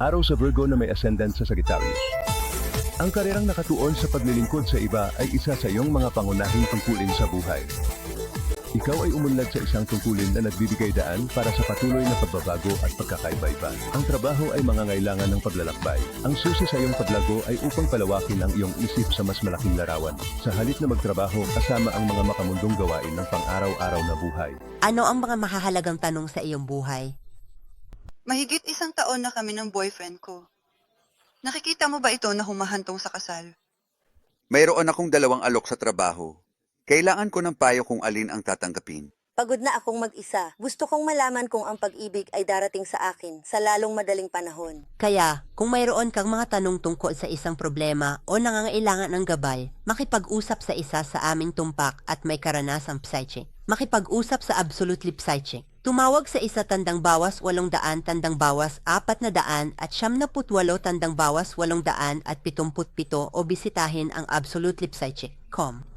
Araw sa Virgo na may ascendant sa Sagittarius. Ang karerang nakatuon sa paglilingkod sa iba ay isa sa iyong mga pangunahing tungkulin sa buhay. Ikaw ay umunlad sa isang tungkulin na nagbibigay daan para sa patuloy na pagbabago at pagkakaiba-iba. Ang trabaho ay mangangailangan ng paglalakbay. Ang susi sa iyong paglago ay upang palawakin ang iyong isip sa mas malaking larawan. Sa halip na magtrabaho kasama ang mga makamundong gawain ng pang-araw-araw na buhay. Ano ang mga mahahalagang tanong sa iyong buhay? Mahigit 1 taon na kami ng boyfriend ko. Nakikita mo ba ito na humahantong sa kasal? Mayroon akong 2 alok sa trabaho. Kailangan ko ng payo kung alin ang tatanggapin. Pagod na akong mag-isa. Gusto kong malaman kung ang pag-ibig ay darating sa akin sa lalong madaling panahon. Kaya, kung mayroon kang mga tanong tungkol sa isang problema o nangangailangan ng gabay, makipag-usap sa isa sa aming tumpak at may karanasang psychic. Makipag-usap sa Absolutely Psychic. Tumawag sa 1-800-800 at 78-877 o bisitahin ang absolutelypsychic.com.